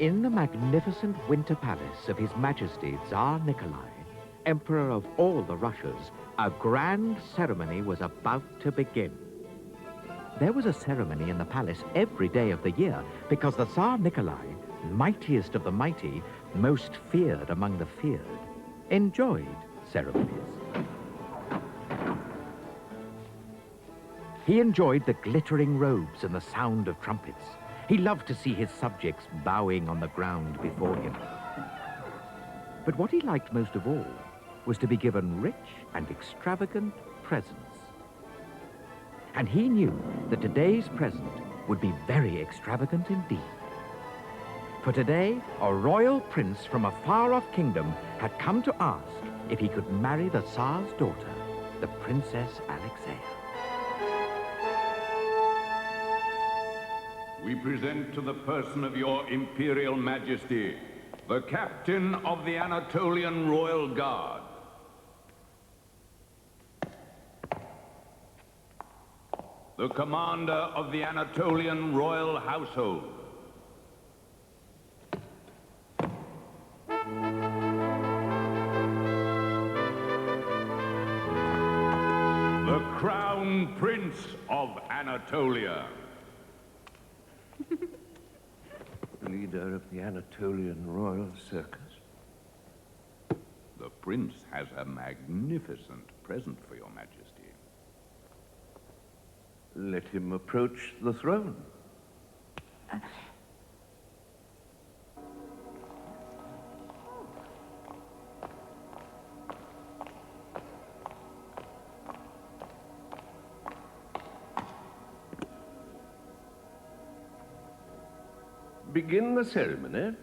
In the magnificent winter palace of His Majesty Tsar Nikolai, Emperor of all the Russias, a grand ceremony was about to begin. There was a ceremony in the palace every day of the year because the Tsar Nikolai, mightiest of the mighty, most feared among the feared, enjoyed ceremonies. He enjoyed the glittering robes and the sound of trumpets. He loved to see his subjects bowing on the ground before him. But what he liked most of all was to be given rich and extravagant presents. And he knew that today's present would be very extravagant indeed. For today, a royal prince from a far-off kingdom had come to ask if he could marry the Tsar's daughter, the Princess Alexeia. We present to the person of your Imperial Majesty, the Captain of the Anatolian Royal Guard. The Commander of the Anatolian Royal Household. The Crown Prince of Anatolia. Leader of the Anatolian Royal Circus. The Prince has a magnificent present for your Majesty. Let him approach the throne. Begin the ceremony.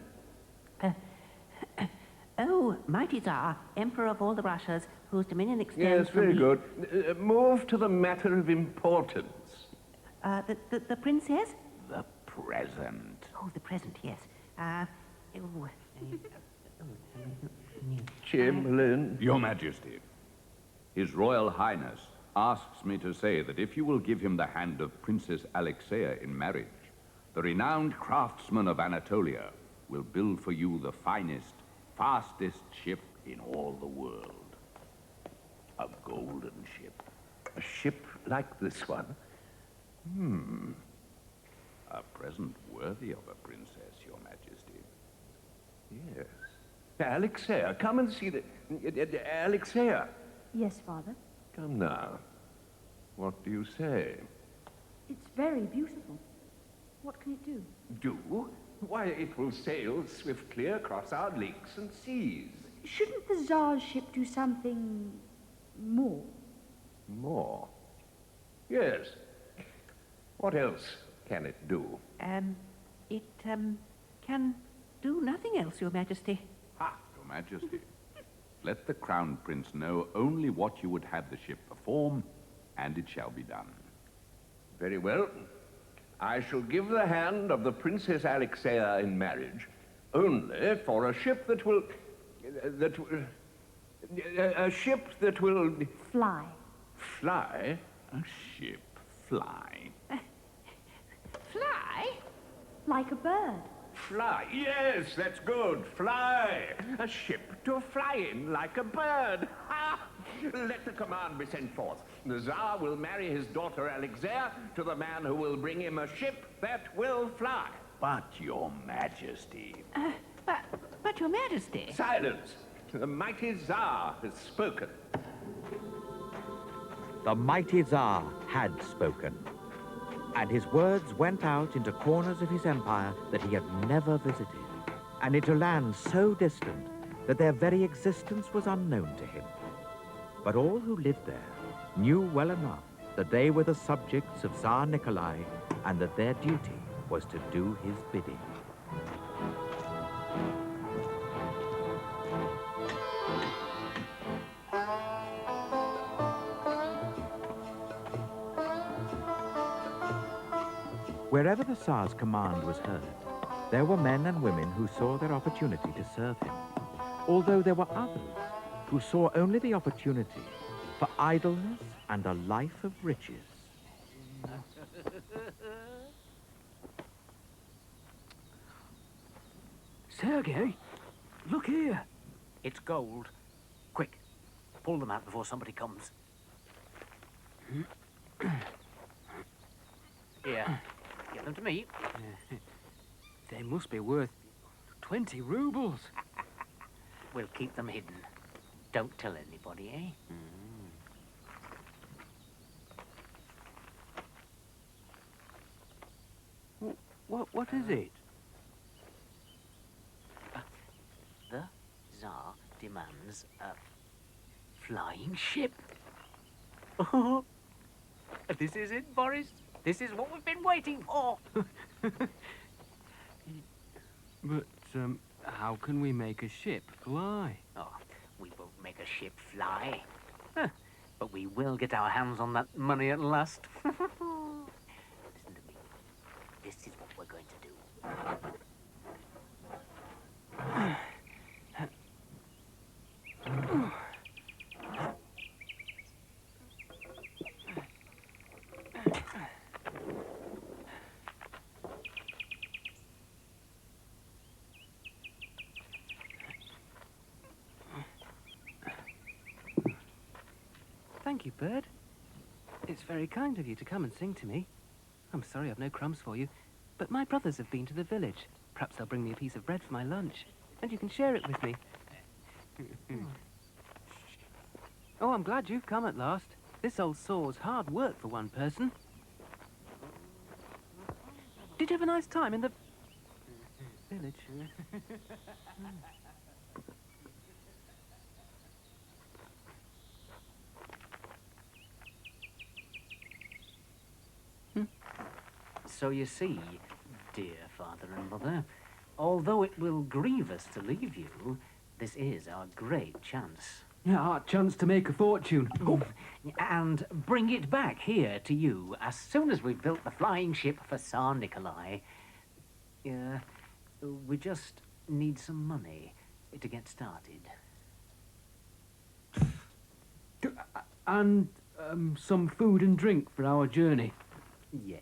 Oh, mighty Tsar, Emperor of all the Russias, whose dominion extends Yes, very from good. Move to the matter of importance. the princess? The present. Oh, the present, yes. Chamberlain. Your Majesty, His Royal Highness asks me to say that if you will give him the hand of Princess Alexeia in marriage, the renowned craftsman of Anatolia will build for you the finest, fastest ship in all the world. A golden ship. A ship like this one? A present worthy of a princess, Your Majesty. Yes. Alexeia, come and see the... Alexeia. Yes, Father. Come now. What do you say? It's very beautiful. What can it do? Do? Why, it will sail swiftly across our lakes and seas. Shouldn't the Tsar's ship do something more? More? Yes. What else can it do? It can do nothing else, Your Majesty. Ha, Your Majesty. Let the Crown Prince know only what you would have the ship perform, and it shall be done. Very well. I shall give the hand of the Princess Alexeia in marriage only for a ship that will... a ship that will... Fly. Fly? A ship fly. Fly? Like a bird. Fly. Yes, that's good. Fly. A ship to fly in like a bird. Ha! Let the command be sent forth. The Tsar will marry his daughter Alexeia to the man who will bring him a ship that will fly. But, Your Majesty... But Your Majesty... Silence. The mighty Tsar has spoken. The mighty Tsar had spoken, and his words went out into corners of his empire that he had never visited, and into lands so distant that their very existence was unknown to him. But all who lived there knew well enough that they were the subjects of Tsar Nikolai and that their duty was to do his bidding. Wherever the Tsar's command was heard, there were men and women who saw their opportunity to serve him, although there were others who saw only the opportunity for idleness and a life of riches. Sergei, look here. It's gold. Quick, pull them out before somebody comes. Here, give them to me. They must be worth 20 rubles. We'll keep them hidden. Don't tell anybody, eh? What is it? The Tsar demands a flying ship. Oh, this is it, Boris. This is what we've been waiting for. But, how can we make a ship fly? Oh, we won't make a ship fly. Huh, but we will get our hands on that money at last. Listen to me. This is what we're going to do. Thank you, Bird. It's very kind of you to come and sing to me. I'm sorry I've no crumbs for you, but my brothers have been to the village. Perhaps they'll bring me a piece of bread for my lunch, and you can share it with me. Oh, I'm glad you've come at last. This old saw's hard work for one person. Did you have a nice time in the village? So you see, dear father and mother, although it will grieve us to leave you, this is our great chance. Yeah, our chance to make a fortune. Oh. And bring it back here to you as soon as we've built the flying ship for Tsar Nikolai. We just need some money to get started. And some food and drink for our journey. Yeah.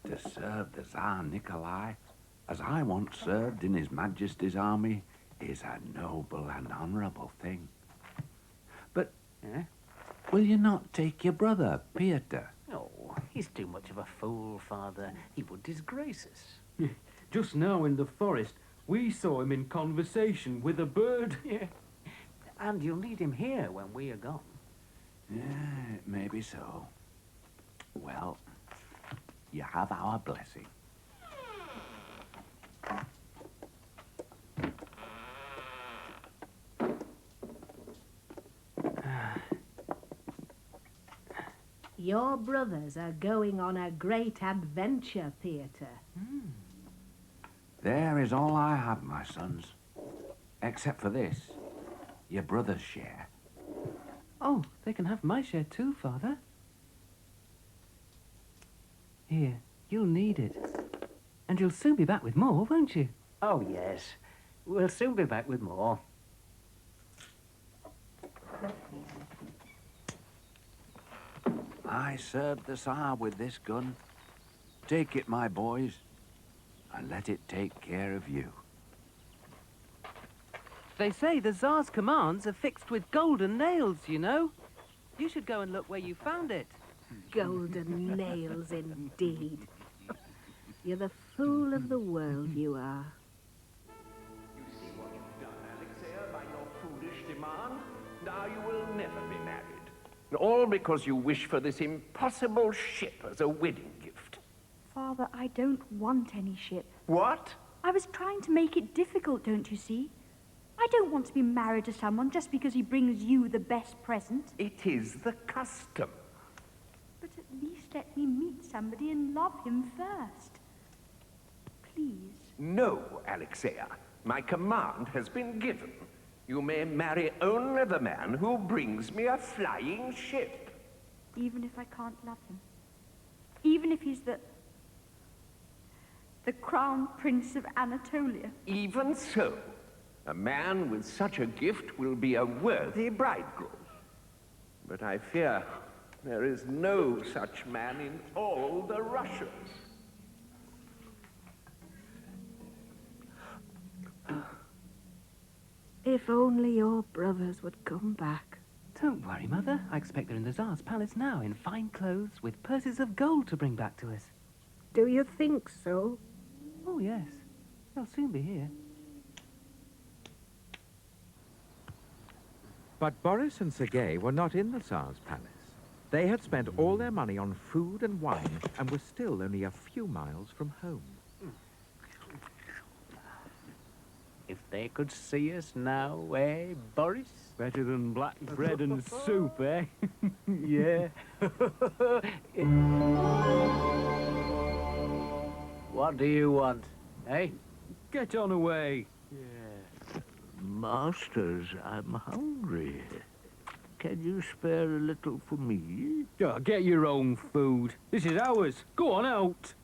To serve the Tsar Nikolai, as I once served in His Majesty's army, is a noble and honourable thing. But will you not take your brother, Peter? Oh, he's too much of a fool, father. He would disgrace us. Just now in the forest, we saw him in conversation with a bird. Yeah. And you'll need him here when we are gone. Yeah, maybe so. Well, you have our blessing. Your brothers are going on a great adventure, Peter. There is all I have, my sons. Except for this, your brother's share. Oh, they can have my share too, Father. Here, you'll need it. And you'll soon be back with more, won't you? Oh, yes. We'll soon be back with more. I served the Tsar with this gun. Take it, my boys, and let it take care of you. They say the Tsar's commands are fixed with golden nails, you know. You should go and look where you found it. Golden nails, indeed. You're the fool of the world, you are. You see what you've done, Alexia, by your foolish demand? Now you will never be married. All because you wish for this impossible ship as a wedding gift. Father, I don't want any ship. What? I was trying to make it difficult, don't you see? I don't want to be married to someone just because he brings you the best present. It is the custom. But at least let me meet somebody and love him first. Please. No, Alexia. My command has been given. You may marry only the man who brings me a flying ship. Even if I can't love him. Even if he's the Crown Prince of Anatolia. Even so, a man with such a gift will be a worthy bridegroom. But I fear There is no such man in all the Russias. If only your brothers would come back. Don't worry, Mother. I expect they're in the Tsar's palace now, in fine clothes, with purses of gold to bring back to us. Do you think so? Oh, yes. They'll soon be here. But Boris and Sergei were not in the Tsar's palace. They had spent all their money on food and wine and were still only a few miles from home. If they could see us now, eh, Boris? Better than black bread and soup, eh? Yeah. What do you want, eh? Get on away. Masters, I'm hungry. Can you spare a little for me? Oh, get your own food. This is ours. Go on out.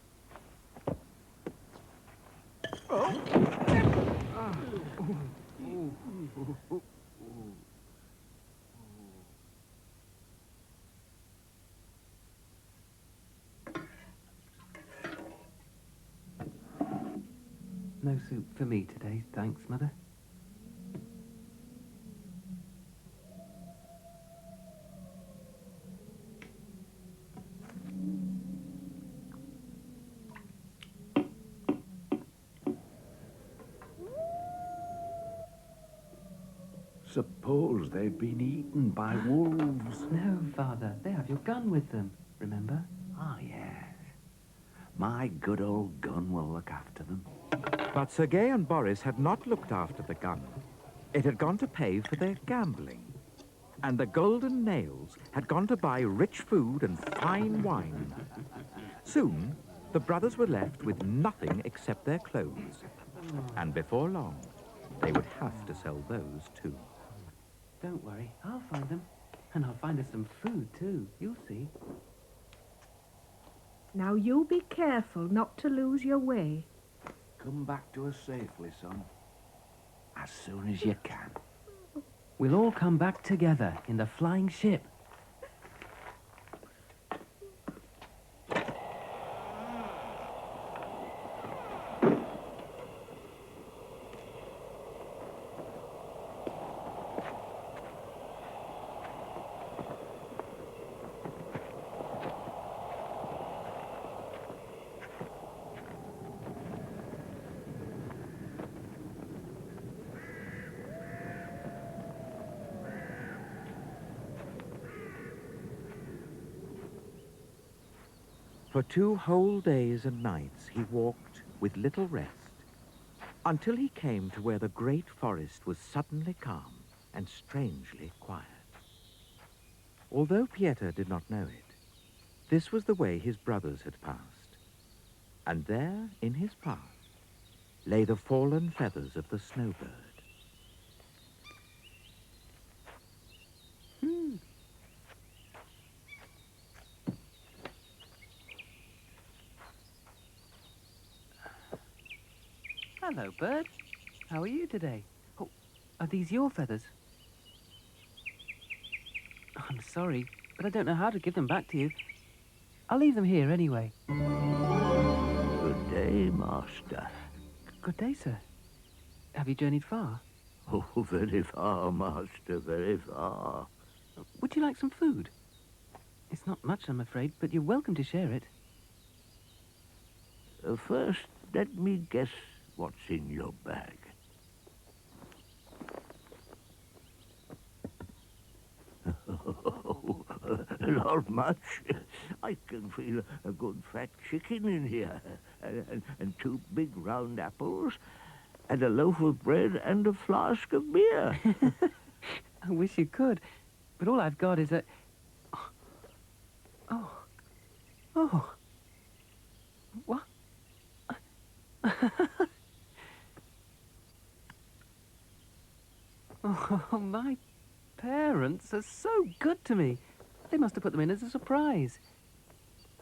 No soup for me today, thanks, Mother. Suppose they've been eaten by wolves. No, Father. They have your gun with them, remember? Ah, yes. My good old gun will look after them. But Sergei and Boris had not looked after the gun. It had gone to pay for their gambling. And the golden nails had gone to buy rich food and fine wine. Soon, the brothers were left with nothing except their clothes. And before long, they would have to sell those too. Don't worry. I'll find them. And I'll find us some food, too. You'll see. Now you be careful not to lose your way. Come back to us safely, son. As soon as you can. We'll all come back together in the flying ship. For 2 whole days and nights he walked with little rest, until he came to where the great forest was suddenly calm and strangely quiet. Although Pieter did not know it, this was the way his brothers had passed. And there, in his path, lay the fallen feathers of the snowbird. Hello, bird. How are you today? Oh, are these your feathers? I'm sorry, but I don't know how to give them back to you. I'll leave them here anyway. Good day, master. Good day, sir. Have you journeyed far? Oh, very far, master, very far. Would you like some food? It's not much, I'm afraid, but you're welcome to share it. First, let me guess what's in your bag. Not much. I can feel a good fat chicken in here, and 2 big round apples, and a loaf of bread and a flask of beer. I wish you could, but all I've got is a... Oh. What? Oh, my parents are so good to me. They must have put them in as a surprise.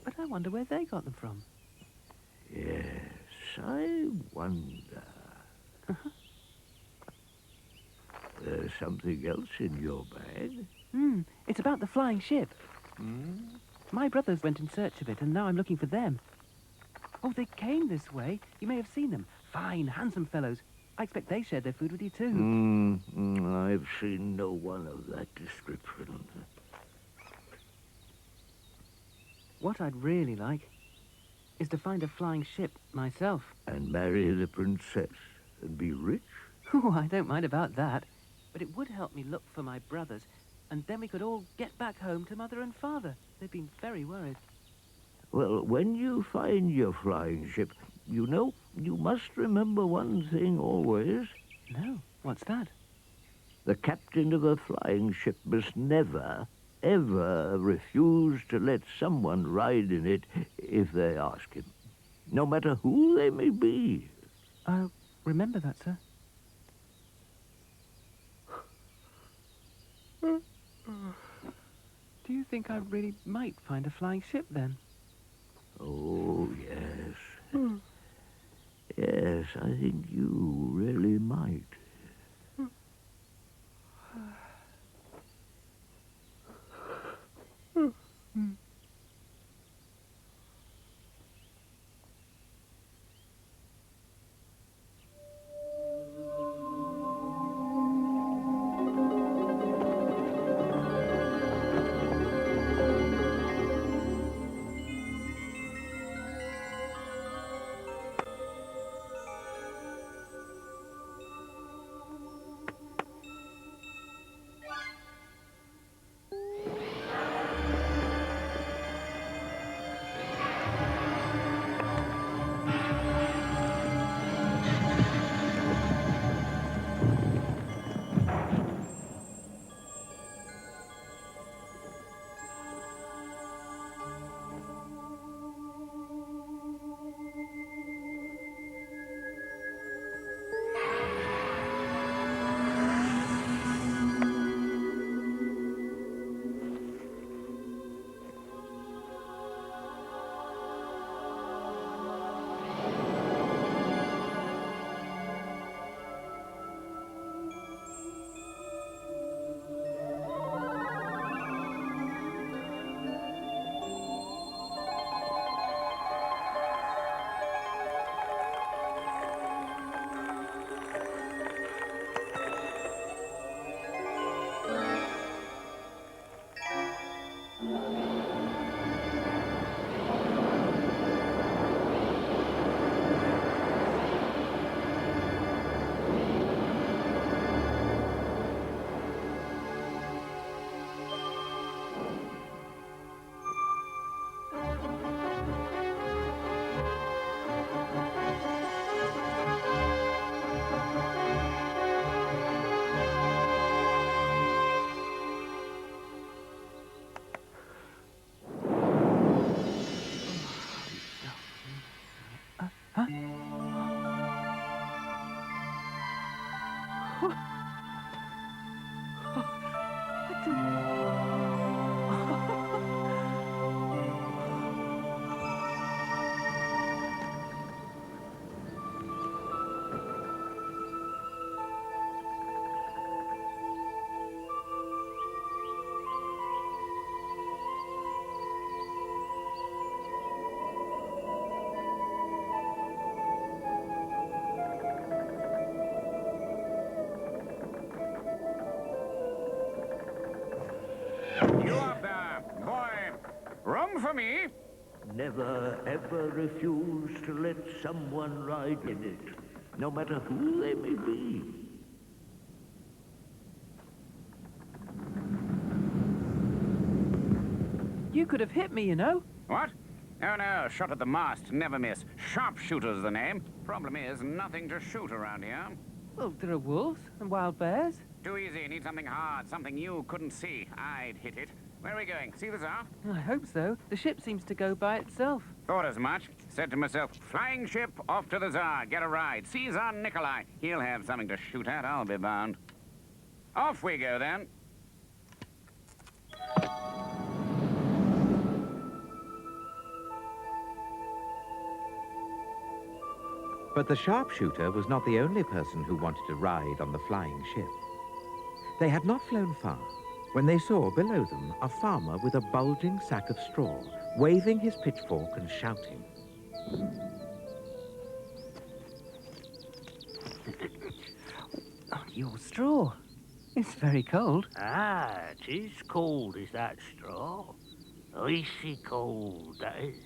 But I wonder where they got them from. Yes, I wonder. There's something else in your bag. It's about the flying ship. My brothers went in search of it, and now I'm looking for them. Oh, they came this way. You may have seen them. Fine, handsome fellows. I expect they shared their food with you, too. I've seen no one of that description. What I'd really like is to find a flying ship myself. And marry the princess and be rich? Oh, I don't mind about that. But it would help me look for my brothers, and then we could all get back home to Mother and Father. They've been very worried. Well, when you find your flying ship, you know, you must remember one thing always. No, what's that? The captain of a flying ship must never, ever refuse to let someone ride in it if they ask him, no matter who they may be. I'll remember that, sir. Do you think I really might find a flying ship, then? Oh, yes. Yes, I think you really might. You up there, boy? Room for me? Never, ever refuse to let someone ride in it, no matter who they may be. You could have hit me, you know. What? Oh, no, shot at the mast, never miss. Sharpshooter's the name. Problem is, nothing to shoot around here. Well, there are wolves and wild bears. Too easy, need something hard, something you couldn't see. I'd hit it. Where are we going? See the Tsar? I hope so. The ship seems to go by itself. Thought as much. Said to myself, flying ship, off to the Tsar, get a ride. See Tsar Nikolai. He'll have something to shoot at, I'll be bound. Off we go, then. But the sharpshooter was not the only person who wanted to ride on the flying ship. They had not flown far when they saw below them a farmer with a bulging sack of straw, waving his pitchfork and shouting. Oh, your straw. It's very cold. Ah, it is cold, is that straw? Icy cold, that is.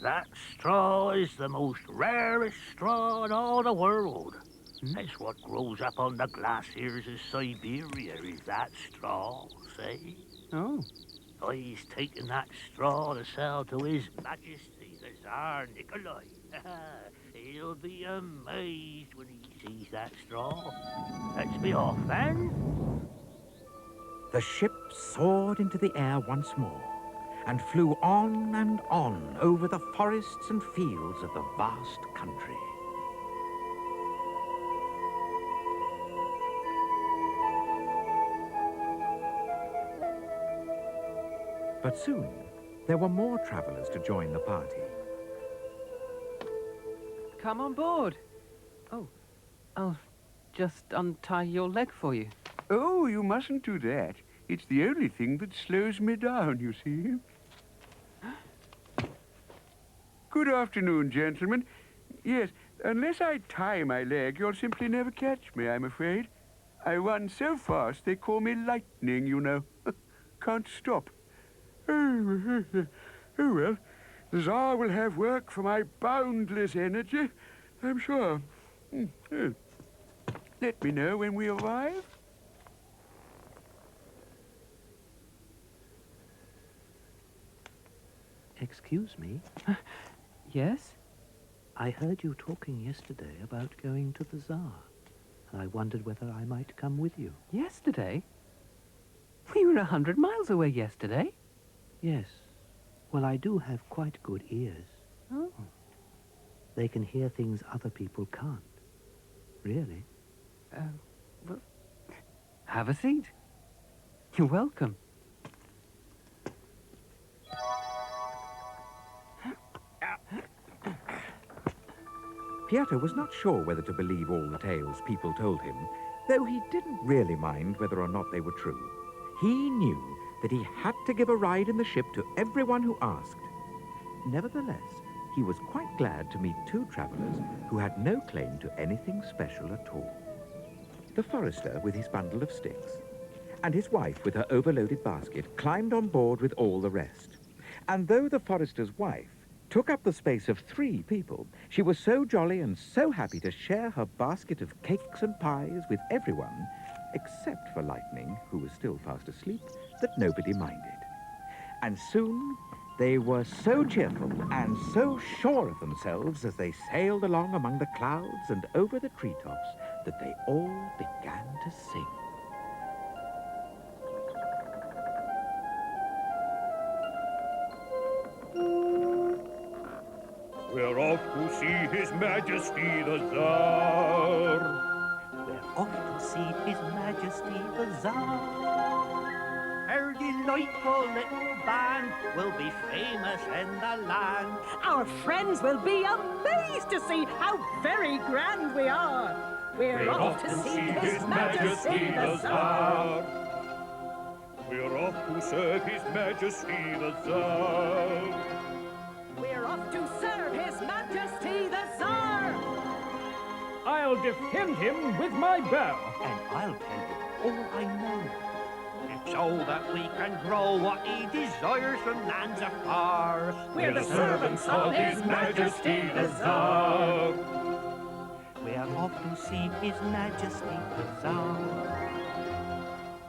That straw is the most rarest straw in all the world. That's what grows up on the glaciers of Siberia, is that straw, see? Oh. He's taken that straw to sell to His Majesty, the Tsar Nikolai. He'll be amazed when he sees that straw. Let's be off, then. The ship soared into the air once more and flew on and on over the forests and fields of the vast country. But soon, there were more travelers to join the party. Come on board. Oh, I'll just untie your leg for you. Oh, you mustn't do that. It's the only thing that slows me down, you see. Good afternoon, gentlemen. Yes, unless I tie my leg, you'll simply never catch me, I'm afraid. I run so fast they call me lightning, you know. Can't stop. Oh, well, the Tsar will have work for my boundless energy, I'm sure. Oh. Let me know when we arrive. Excuse me, Yes? I heard you talking yesterday about going to the Tsar, and I wondered whether I might come with you. Yesterday? We were 100 miles away yesterday. Yes. Well, I do have quite good ears. Oh. They can hear things other people can't. Really. Well, have a seat. You're welcome. Piotr was not sure whether to believe all the tales people told him, though he didn't really mind whether or not they were true. He knew that he had to give a ride in the ship to everyone who asked. Nevertheless, he was quite glad to meet two travelers who had no claim to anything special at all. The forester with his bundle of sticks, and his wife with her overloaded basket climbed on board with all the rest. And though the forester's wife took up the space of 3 people, she was so jolly and so happy to share her basket of cakes and pies with everyone, except for Lightning, who was still fast asleep, that nobody minded. And soon they were so cheerful and so sure of themselves as they sailed along among the clouds and over the treetops that they all began to sing. We're off to see His Majesty the Tsar. We're off to see His Majesty the Tsar. Our delightful little band will be famous in the land. Our friends will be amazed to see how very grand we are. We're off to see His Majesty the Tsar. We're off to serve His Majesty the Tsar. We're off to serve His Majesty the Tsar. I'll defend him with my bow. And I'll tell you all I know. So that we can grow what he desires from lands afar. We're the servants of His Majesty the Tsar. We're off to see His Majesty the Tsar.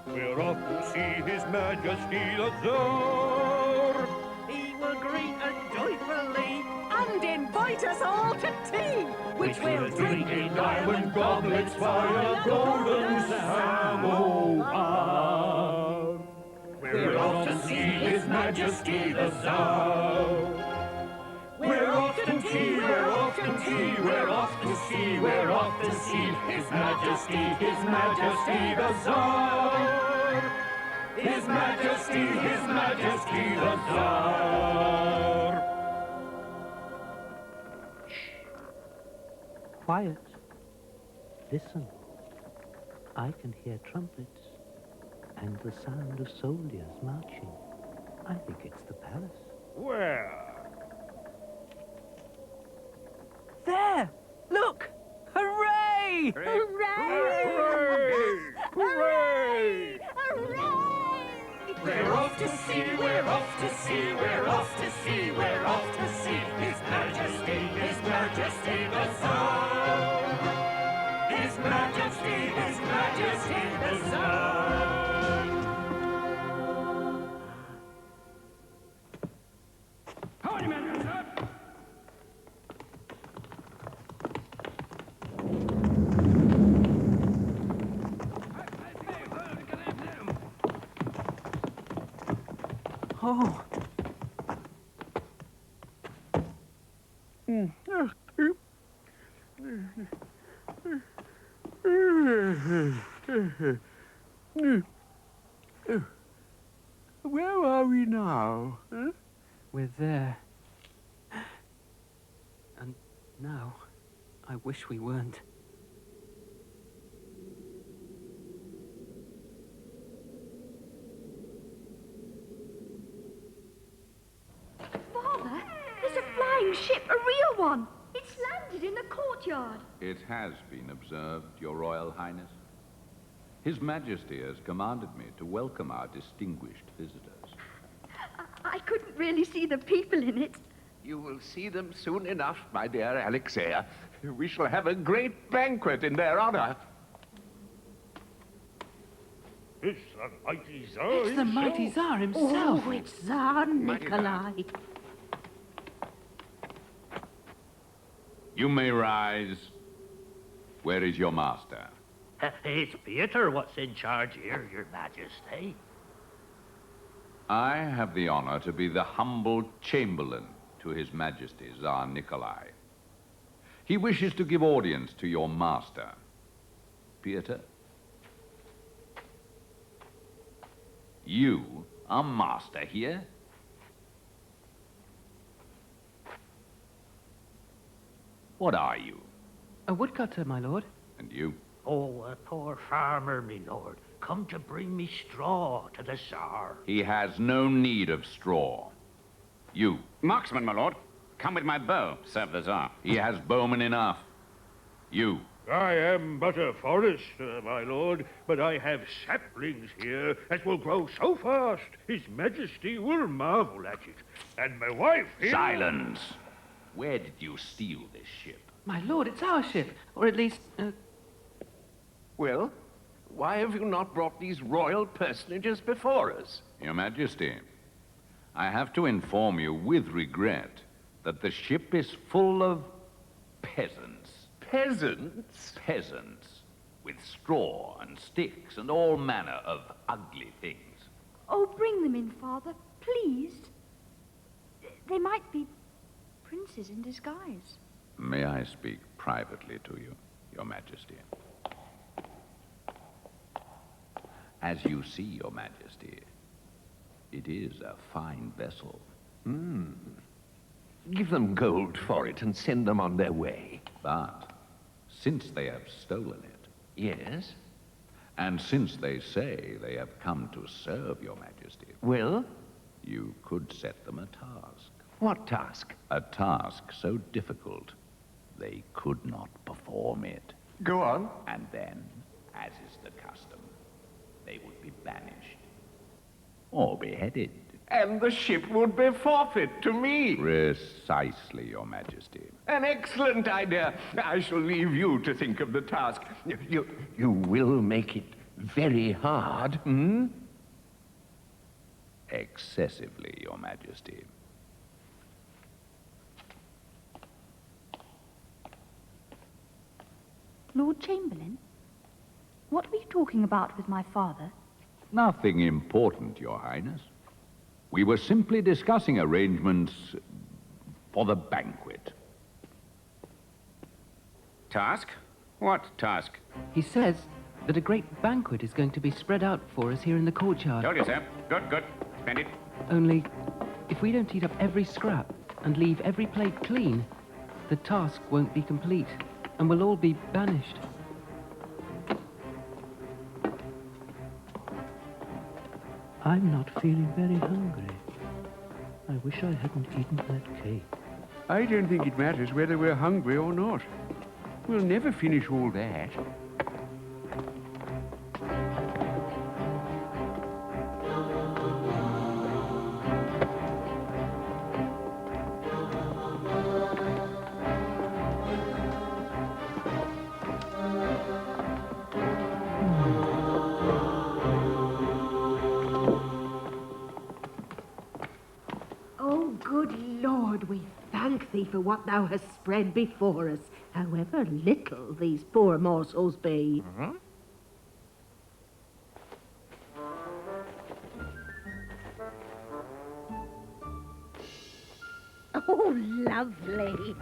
We're off to see His Majesty the Tsar. He will greet us joyfully and invite us all to tea, which we'll drink in diamond goblets by a golden samovar. We're off to see His Majesty the Tsar. We're off to tea, we're off to tea, we're off to see, we're off to see His Majesty the Tsar. His Majesty the Tsar. Quiet. Listen. I can hear trumpets and the sound of soldiers marching. I think it's the palace. Where? There! Look! Hooray! Hooray! Hooray! We're off to sea, we're off to sea, we're off to sea, we're off to see His Majesty the Tsar. His Majesty the Tsar. Howdy, men, sir. Oh, Where are we now? we're there. And now, I wish we weren't. Father, there's a flying ship, a real one. It's landed in the courtyard. It has been observed, Your Royal Highness. His Majesty has commanded me to welcome our distinguished visitors. I couldn't really see the people in it. You will see them soon enough, my dear Alexia. We shall have a great banquet in their honor. It's the mighty Tsar It's the mighty Tsar himself. Oh, it's Tsar Nikolai. You may rise. Where is your master? It's Peter what's in charge here, Your Majesty. I have the honor to be the humble chamberlain to His Majesty Tsar Nikolai. He wishes to give audience to your master. Peter? You are master here? What are you? A woodcutter, my lord. And you? Oh, a poor farmer, me lord, come to bring me straw to the Tsar. He has no need of straw. You? Marksman, my lord. Come with my bow, serve the Tsar. He has bowmen enough. You? I am but a forester, my lord, but I have saplings here that will grow so fast His Majesty will marvel at it. And my wife here... Silence! Where did you steal this ship? My lord, it's our ship. Or at least, Well, why have you not brought these royal personages before us? Your Majesty, I have to inform you with regret that the ship is full of peasants. Peasants? Peasants, with straw and sticks and all manner of ugly things. Oh, bring them in, Father, please. They might be princes in disguise. May I speak privately to you, Your Majesty? As you see, Your Majesty, it is a fine vessel. Give them gold for it and send them on their way. But since they have stolen it, Yes? and since they say they have come to serve Your Majesty, Well, you could set them a task. what task? A task so difficult they could not perform it. Go on. And then, as is the custom, they would be banished or beheaded. And the ship would be forfeit to me. Precisely, Your Majesty. An excellent idea. I shall leave you to think of the task. You will make it very hard, hmm? Excessively, Your Majesty. Lord Chamberlain, what were you talking about with my father? Nothing important, Your Highness. We were simply discussing arrangements for the banquet. Task? What task? he says that a great banquet is going to be spread out for us here in the courtyard. Told you, sir. Good, good. Spend it. Only, if we don't eat up every scrap and leave every plate clean, the task won't be complete, and we'll all be banished. I'm not feeling very hungry. I wish I hadn't eaten that cake. I don't think it matters whether we're hungry or not. We'll never finish all that. Oh, good Lord, we thank thee for what thou hast spread before us, however little these poor morsels be. Oh, lovely.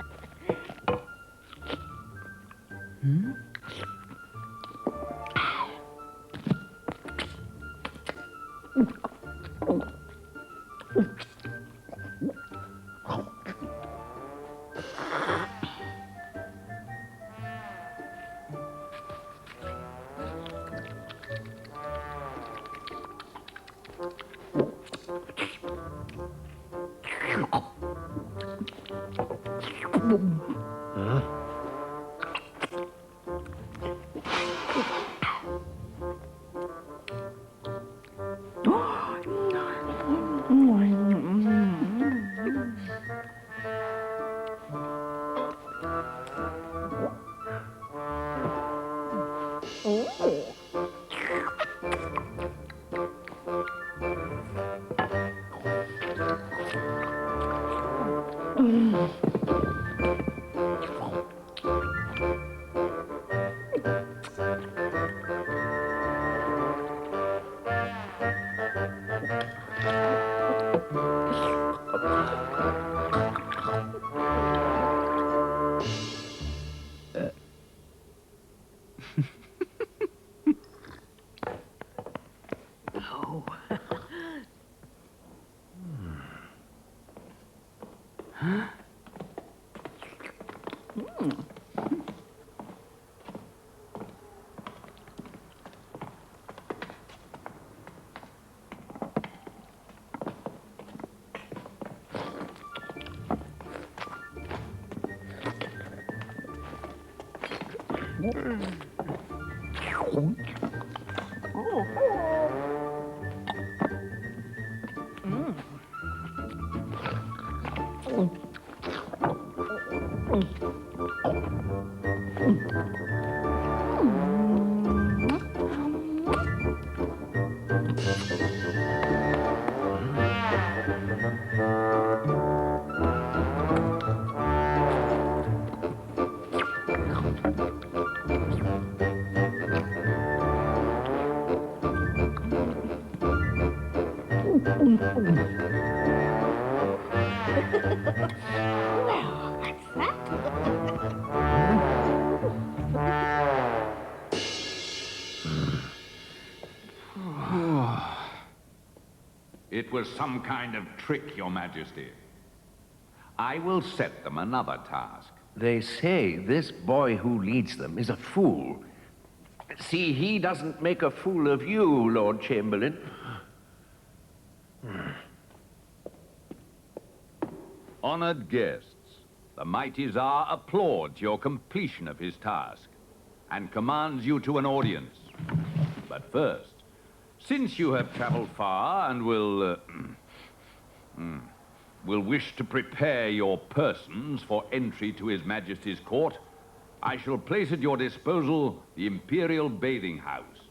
It was some kind of trick, Your Majesty. I will set them another task. They say this boy who leads them is a fool. See, he doesn't make a fool of you, Lord Chamberlain. Honored guests, the mighty Tsar applauds your completion of his task and commands you to an audience. But first, since you have traveled far and will wish to prepare your persons for entry to His Majesty's court, I shall place at your disposal the Imperial Bathing House.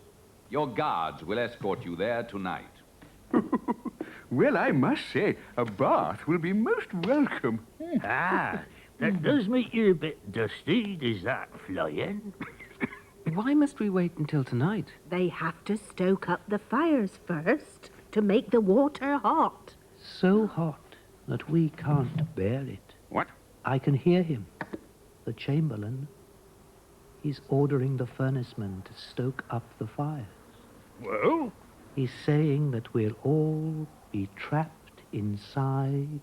Your guards will escort you there tonight. Well, I must say, a bath will be most welcome. Ah, that does make you a bit dusty, does that, Florian? Why must we wait until tonight? They have to stoke up the fires first to make the water hot. So hot that we can't bear it. What? I can hear him. The Chamberlain. He's ordering the furnacemen to stoke up the fires. Well? He's saying that we'll all be trapped inside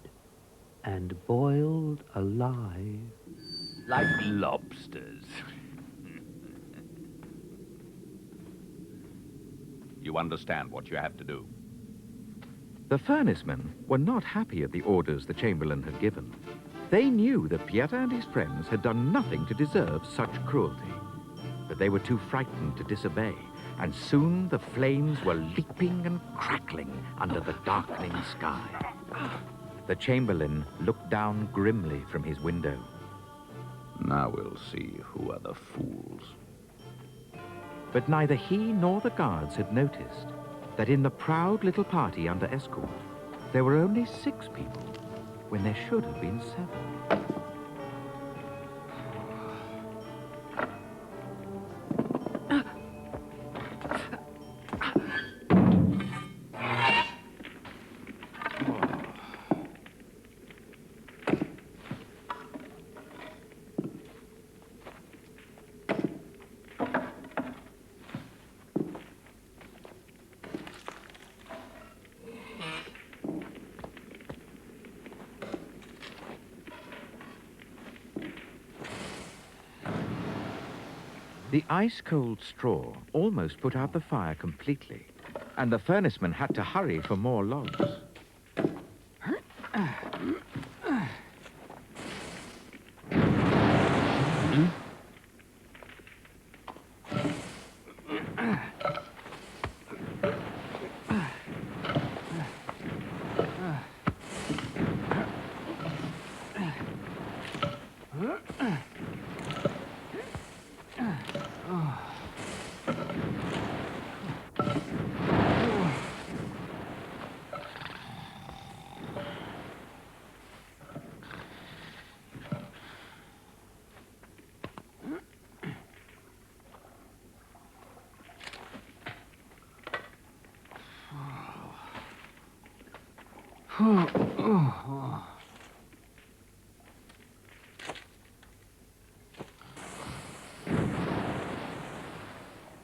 and boiled alive. Like lobsters. You understand what you have to do. The furnacemen were not happy at the orders the Chamberlain had given. They knew that Pieter and his friends had done nothing to deserve such cruelty. But they were too frightened to disobey, and soon the flames were leaping and crackling under the darkening sky. The Chamberlain looked down grimly from his window. Now we'll see who are the fools. But neither he nor the guards had noticed that in the proud little party under escort, there were only 6 people, when there should have been 7. The ice-cold straw almost put out the fire completely, and the furnacemen had to hurry for more logs.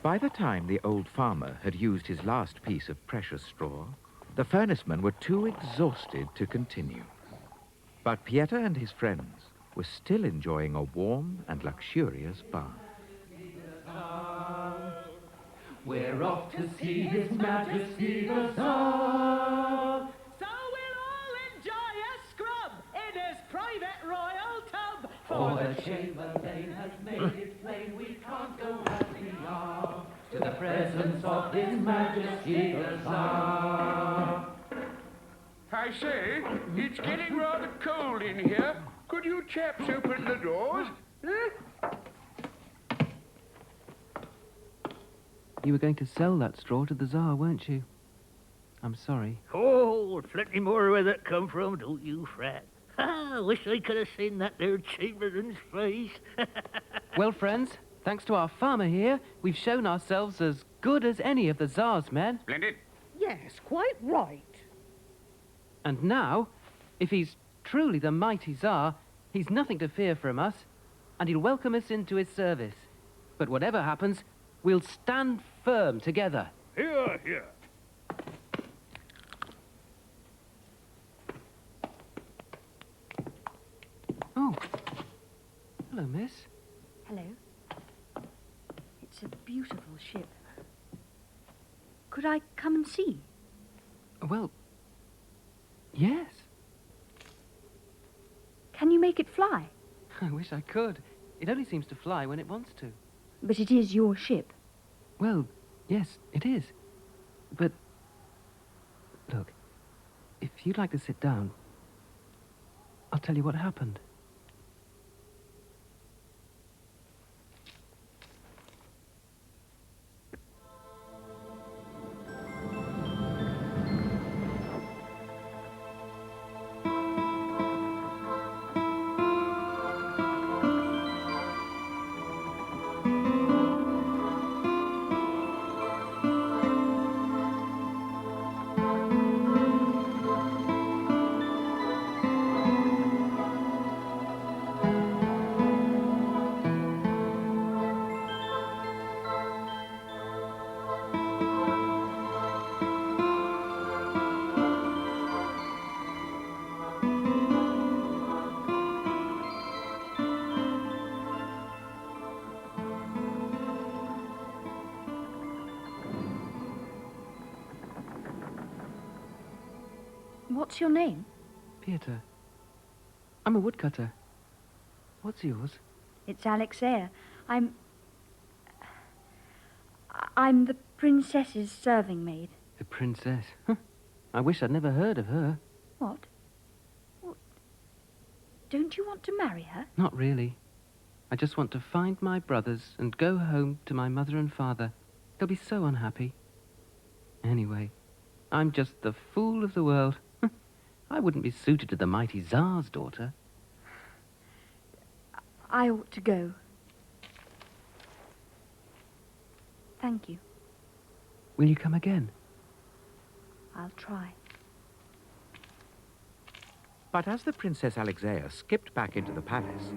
By the time the old farmer had used his last piece of precious straw, the furnacemen were too exhausted to continue. But Pieter and his friends were still enjoying a warm and luxurious bath. We're off to see His Majesty the Tsar. So we'll all enjoy a scrub in his private royal tub. For the Chamberlain has made it plain we can't go as we are to the presence of His Majesty the Tsar. I say, it's getting rather cold in here. Could you chaps open the doors? You were going to sell that straw to the Tsar, weren't you? I'm sorry. Oh, plenty more where that come from, don't you fret. I wish I could have seen that there Chamberlain's face. Well, friends, thanks to our farmer here, we've shown ourselves as good as any of the Tsar's men. Splendid. Yes, quite right. And now, if he's truly the mighty Tsar, he's nothing to fear from us, and he'll welcome us into his service. But whatever happens, we'll stand firm together. Here, here. Oh. Hello, miss. Hello. It's a beautiful ship. Could I come and see? Well, yes. Can you make it fly? I wish I could. It only seems to fly when it wants to. But it is your ship. Well, yes, it is. But, look, if you'd like to sit down, I'll tell you what happened. What's your name? Pieter. I'm a woodcutter. What's yours? It's Alexea. I'm the princess's serving maid. The princess? Huh. I wish I'd never heard of her. What? Don't you want to marry her? Not really. I just want to find my brothers and go home to my mother and father. They'll be so unhappy. Anyway, I'm just the fool of the world. I wouldn't be suited to the mighty Tsar's daughter. I ought to go. Thank you. Will you come again? I'll try. But as the Princess Alexea skipped back into the palace,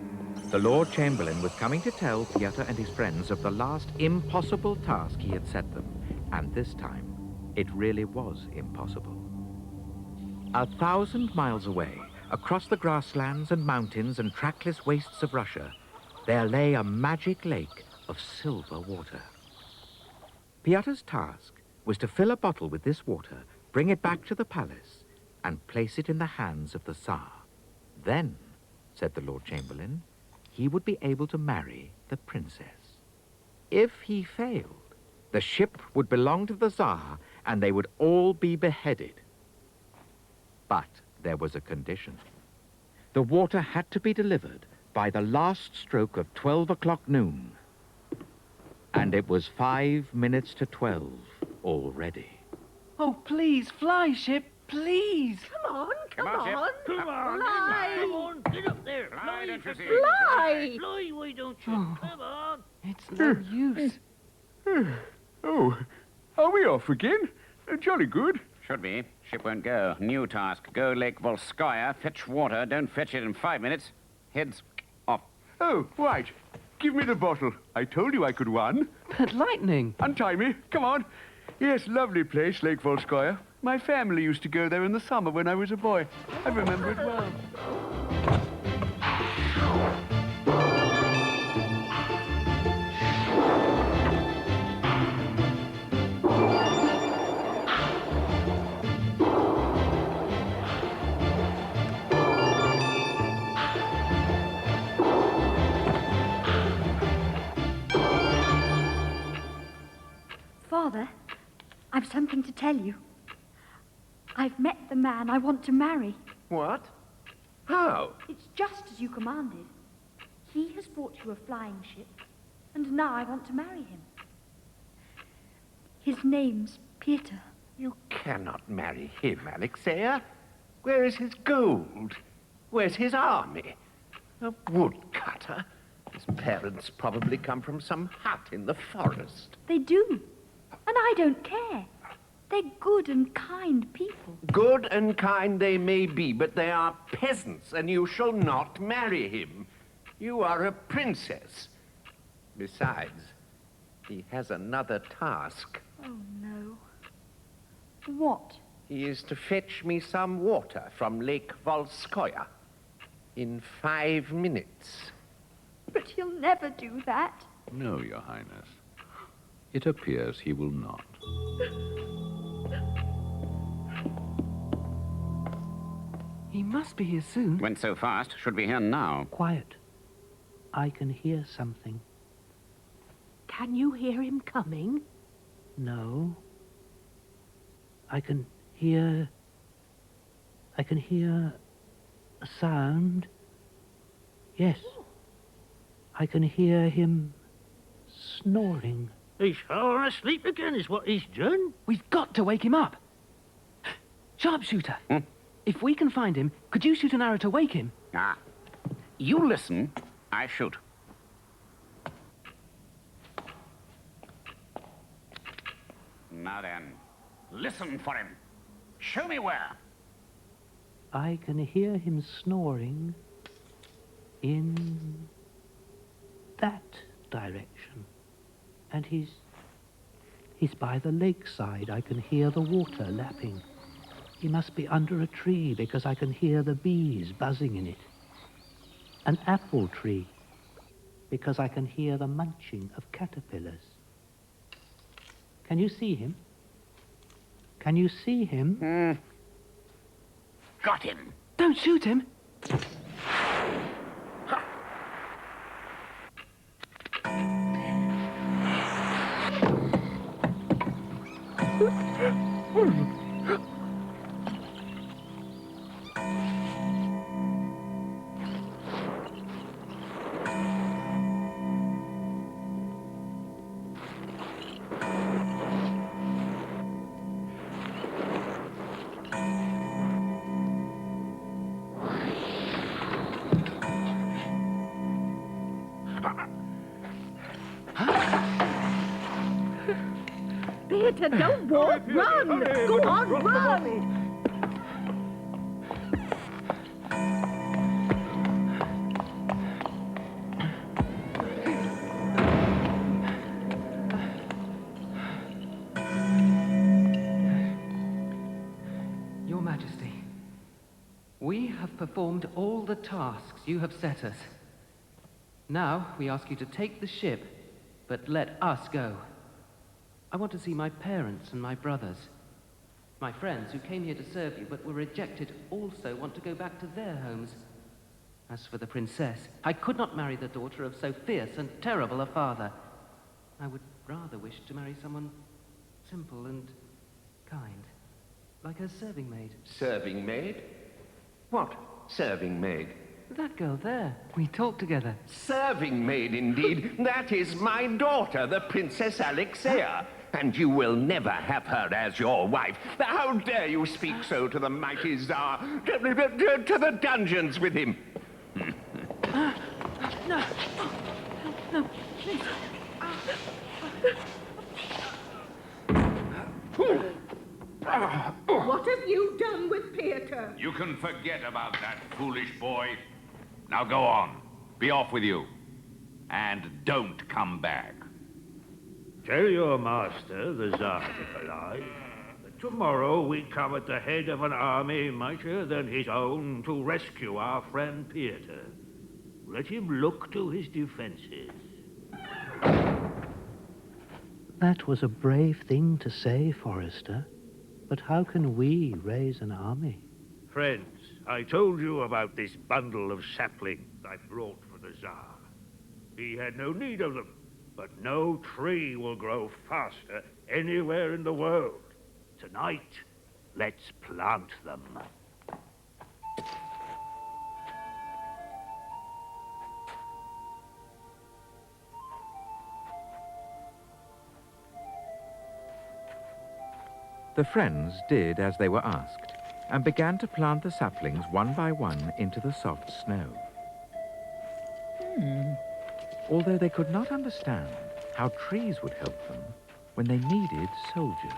the Lord Chamberlain was coming to tell Pieter and his friends of the last impossible task he had set them. And this time, it really was impossible. 1,000 miles away, across the grasslands and mountains and trackless wastes of Russia, there lay a magic lake of silver water. Pieter's task was to fill a bottle with this water, bring it back to the palace, and place it in the hands of the Tsar. Then, said the Lord Chamberlain, he would be able to marry the princess. If he failed, the ship would belong to the Tsar, and they would all be beheaded. But there was a condition. The water had to be delivered by the last stroke of 12 o'clock noon. And it was 5 minutes to 12 already. Oh, please, fly, ship, please. Come on, Come on, Ship. Come on, Fly. come on, get up there. Fly, don't you see? Fly! Fly, why don't you? Come on. It's no use. Oh, are we off again? Jolly good. Should be. Ship won't go. New task. Go Lake Volskaya, fetch water. Don't fetch it in 5 minutes. Heads off. Oh, right. Give me the bottle. I told you I could run. But lightning. Untie me. Come on. Yes, lovely place, Lake Volskaya. My family used to go there in the summer when I was a boy. I remember it well. Father, I've something to tell you. I've met the man I want to marry. What? How? It's just as you commanded. He has brought you a flying ship, and now I want to marry him. His name's Pieter. You cannot marry him, Alexea. Where is his gold? Where's his army? A woodcutter? His parents probably come from some hut in the forest. They do, and I don't care. They're good and kind people. Good and kind they may be, but they are peasants, and you shall not marry him. You are a princess. Besides, he has another task. Oh, no. What? He is to fetch me some water from Lake Volskaya in 5 minutes. But he'll never do that. No, Your Highness. It appears he will not. He must be here soon. Went so fast. Should be here now. Quiet. I can hear something. Can you hear him coming? No. I can hear a sound. Yes. I can hear him snoring. He's fallen asleep again, is what he's done. We've got to wake him up. Sharpshooter, if we can find him, could you shoot an arrow to wake him? Ah. You listen, I shoot. Now then, listen for him. Show me where. I can hear him snoring in that direction. And he's by the lakeside. I can hear the water lapping. He must be under a tree because I can hear the bees buzzing in it. An apple tree because I can hear the munching of caterpillars. Can you see him? Can you see him? got him. Don't shoot him. Peter, don't walk, run! Go on, run! Your Majesty, we have performed all the tasks you have set us. Now we ask you to take the ship, but let us go. I want to see my parents and my brothers. My friends who came here to serve you but were rejected also want to go back to their homes. As for the princess, I could not marry the daughter of so fierce and terrible a father. I would rather wish to marry someone simple and kind, like her serving maid. Serving maid? What serving maid? That girl there. We talked together. Serving maid, indeed. That is my daughter, the Princess Alexea. And you will never have her as your wife. How dare you speak so to the mighty Tsar? To the dungeons with him. No. No, please. What have you done with Peter? You can forget about that foolish boy. Now go on. Be off with you. And don't come back. Tell your master, the Tsar Nikolai, that tomorrow we come at the head of an army mightier than his own to rescue our friend Peter. Let him look to his defenses. That was a brave thing to say, Forrester. But how can we raise an army? Friends, I told you about this bundle of saplings I brought for the Tsar. He had no need of them, but no tree will grow faster anywhere in the world. Tonight, let's plant them. The friends did as they were asked, and began to plant the saplings one by one into the soft snow. Although they could not understand how trees would help them when they needed soldiers.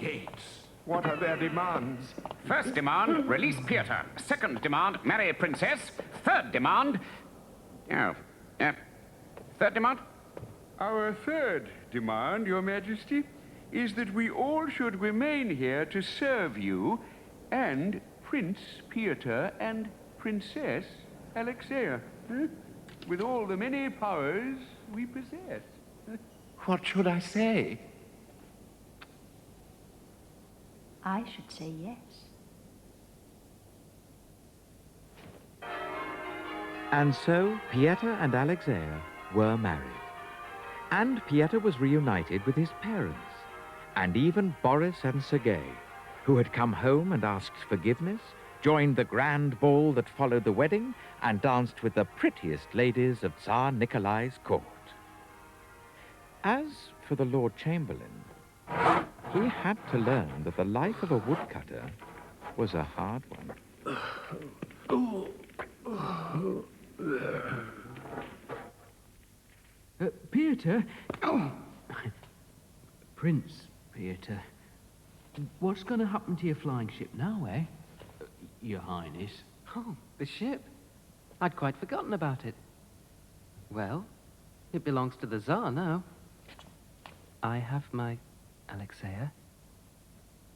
gates. What are their demands? First demand, release Peter. Second demand, marry a princess. Third demand... third demand? Our third demand, Your Majesty, is that we all should remain here to serve you and Prince Peter and Princess Alexea, with all the many powers we possess. What should I say? I should say yes. And so Pieter and Alexea were married. And Pieter was reunited with his parents, and even Boris and Sergei, who had come home and asked forgiveness, joined the grand ball that followed the wedding, and danced with the prettiest ladies of Tsar Nikolai's court. As for the Lord Chamberlain, he had to learn that the life of a woodcutter was a hard one. Peter? Prince Peter. What's going to happen to your flying ship now, eh? Your Highness. Oh, the ship. I'd quite forgotten about it. Well, it belongs to the Tsar now. I have my Alexea.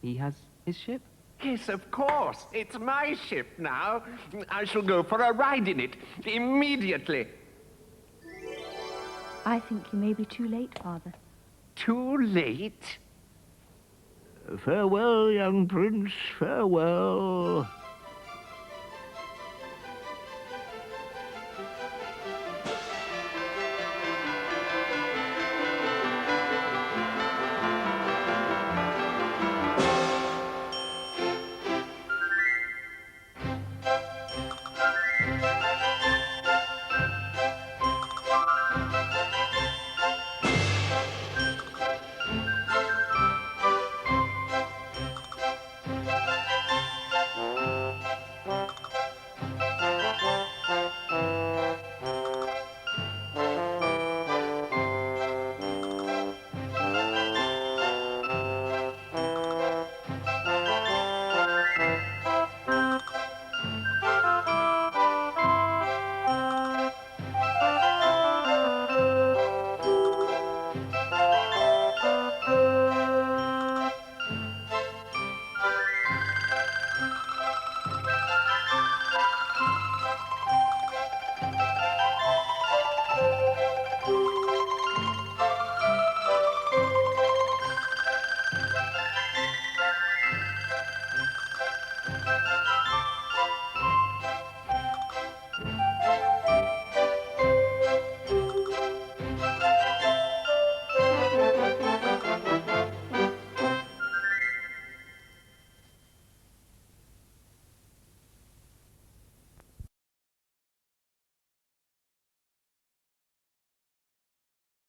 He has his ship. Yes, of course. It's my ship now. I shall go for a ride in it immediately. I think you may be too late, Father. Too late? Farewell, young prince, farewell.